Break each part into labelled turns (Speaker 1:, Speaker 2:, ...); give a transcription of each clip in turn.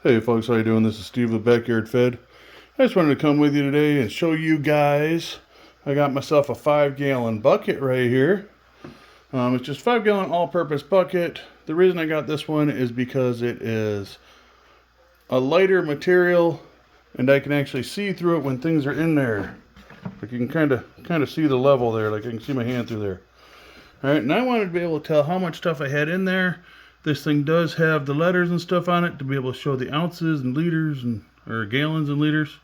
Speaker 1: Hey folks, how you doing? This is Steve with Backyard Fed. I just wanted to come with you today and show you guys. I got myself a 5-gallon bucket right here. It's just 5-gallon all-purpose bucket. The reason I got this one is because it is a lighter material and I can actually see through it when things are in there. Like you can kind of see the level there, like I can see my hand through there. Alright, and I wanted to be able to tell how much stuff I had in there. This thing does have the letters and stuff on it to be able to show the ounces and liters or gallons and liters.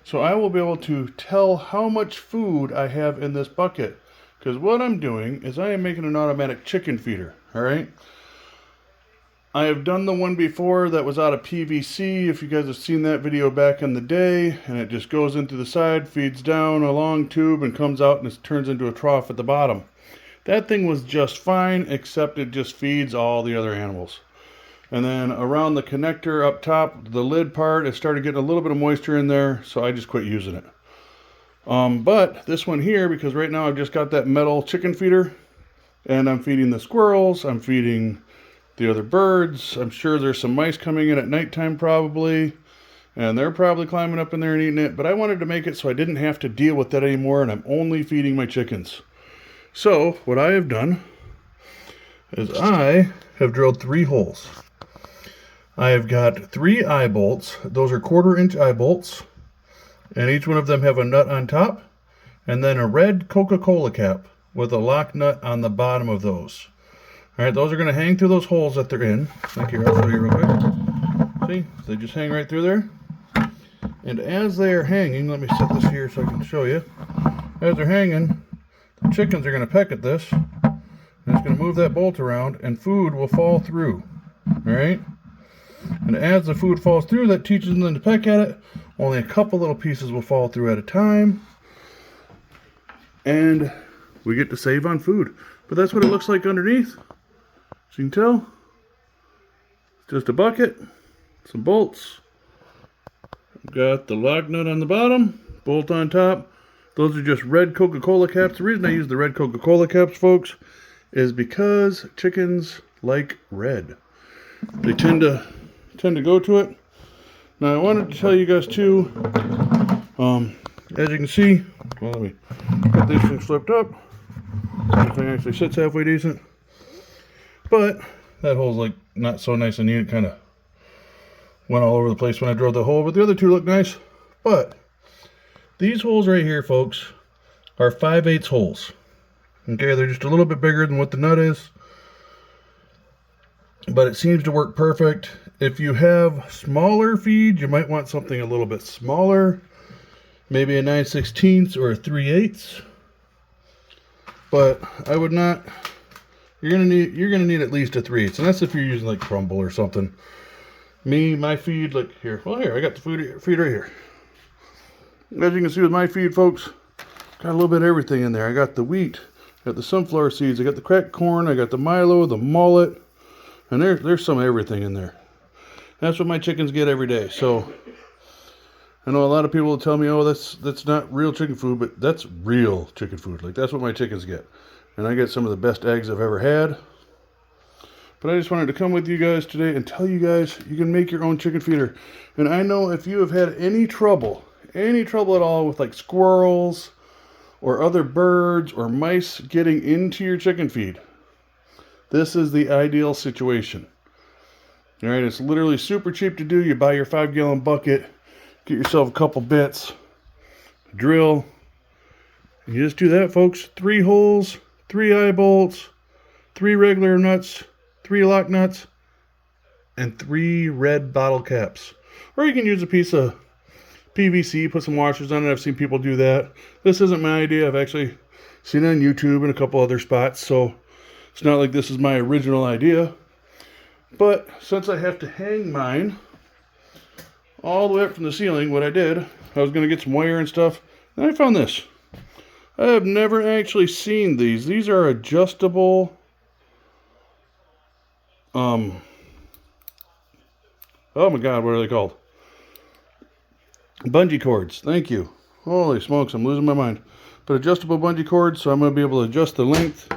Speaker 1: So I will be able to tell how much food I have in this bucket. Because what I'm doing is I am making an automatic chicken feeder. Alright. I have done the one before that was out of PVC. If you guys have seen that video back in the day. And it just goes in through the side, feeds down a long tube and comes out and it turns into a trough at the bottom. That thing was just fine, except it just feeds all the other animals. And then around the connector up top, the lid part, it started getting a little bit of moisture in there, so I just quit using it. But this one here, because right now I've just got that metal chicken feeder, and I'm feeding the squirrels, I'm feeding the other birds. I'm sure there's some mice coming in at nighttime probably, and they're probably climbing up in there and eating it. But I wanted to make it so I didn't have to deal with that anymore, and I'm only feeding my chickens. So, what I have done is I have drilled 3 holes. I have got 3 eye bolts. Those are 1/4-inch eye bolts. And each one of them have a nut on top. And then a red Coca-Cola cap with a lock nut on the bottom of those. Alright, those are going to hang through those holes that they're in. Like here, I'll show you real quick. See? They just hang right through there. And as they are hanging, let me set this here so I can show you. As they're hanging, the chickens are going to peck at this, and it's going to move that bolt around, and food will fall through. Alright? And as the food falls through, that teaches them to peck at it. Only a couple little pieces will fall through at a time. And we get to save on food. But that's what it looks like underneath. As you can tell, it's just a bucket, some bolts. Got the lock nut on the bottom, bolt on top. Those are just red Coca-Cola caps. The reason I use the red Coca-Cola caps, folks, is because chickens like red. They tend to go to it. Now I wanted to tell you guys too, as you can see, well, let me get these things flipped up. This thing actually sits halfway decent. But that hole's like not so nice and neat. It kind of went all over the place when I drilled the hole, but the other two look nice. But these holes right here, folks, are 5/8 holes. Okay, they're just a little bit bigger than what the nut is. But it seems to work perfect. If you have smaller feed, you might want something a little bit smaller. Maybe a 9/16 or a 3/8. But I would not, you're gonna need at least a 3/8. And that's if you're using like crumble or something. My feed, look here. Well, here, I got the feed right here. As you can see with my feed, folks, got a little bit of everything in there. I got the wheat, I got the sunflower seeds, I got the cracked corn, I got the Milo, the mullet, and there's some of everything in there. That's what my chickens get every day. So I know a lot of people will tell me, oh, that's not real chicken food, but that's real chicken food. Like that's what my chickens get. And I get some of the best eggs I've ever had. But I just wanted to come with you guys today and tell you guys you can make your own chicken feeder. And I know if you have had any trouble at all with like squirrels or other birds or mice getting into your chicken feed, this is the ideal situation. All right, it's literally super cheap to do. You buy your 5-gallon bucket, get yourself a couple bits, drill, and you just do that, folks. 3 holes, 3 eye bolts, 3 regular nuts, 3 lock nuts, and 3 red bottle caps. Or you can use a piece of PVC, put some washers on it. I've seen people do that. This isn't my idea. I've actually seen it on YouTube and a couple other spots, so it's not like this is my original idea. But since I have to hang mine all the way up from the ceiling, what I did, I was going to get some wire and stuff, and I found this. I have never actually seen these. These are adjustable, oh my God, what are they called? Bungee cords. Thank you. Holy smokes, I'm losing my mind. But adjustable bungee cords, so I'm going to be able to adjust the length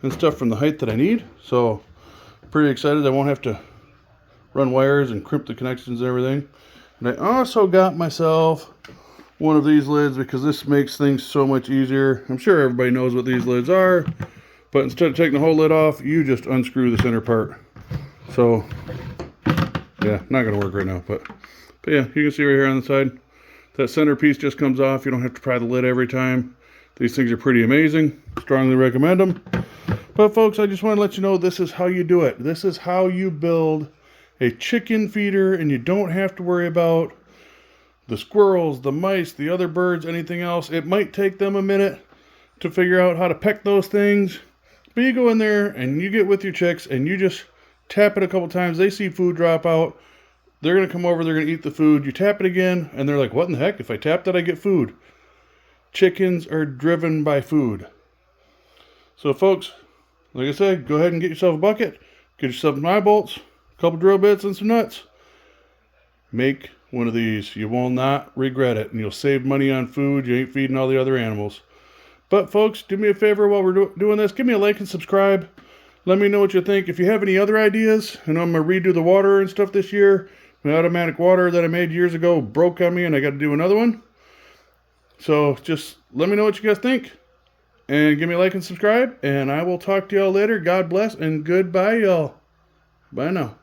Speaker 1: and stuff from the height that I need. So pretty excited. I won't have to run wires and crimp the connections and everything. And I also got myself one of these lids because this makes things so much easier. I'm sure everybody knows what these lids are, but instead of taking the whole lid off, you just unscrew the center part. So yeah, not gonna work right now, but yeah, you can see right here on the side, that center piece just comes off. You don't have to pry the lid every time. These things are pretty amazing. Strongly recommend them. But folks, I just want to let you know this is how you do it. This is how you build a chicken feeder, and you don't have to worry about the squirrels, the mice, the other birds, anything else. It might take them a minute to figure out how to peck those things, but you go in there and you get with your chicks and you just tap it a couple times. They see food drop out. They're going to come over, they're going to eat the food. You tap it again, and they're like, what in the heck? If I tap that, I get food. Chickens are driven by food. So, folks, like I said, go ahead and get yourself a bucket. Get yourself some eye bolts, a couple drill bits, and some nuts. Make one of these. You will not regret it, and you'll save money on food. You ain't feeding all the other animals. But, folks, do me a favor while we're doing this. Give me a like and subscribe. Let me know what you think. If you have any other ideas, and I'm going to redo the water and stuff this year. My automatic water that I made years ago broke on me, and I got to do another one. So just let me know what you guys think. And give me a like and subscribe. And I will talk to y'all later. God bless and goodbye, y'all. Bye now.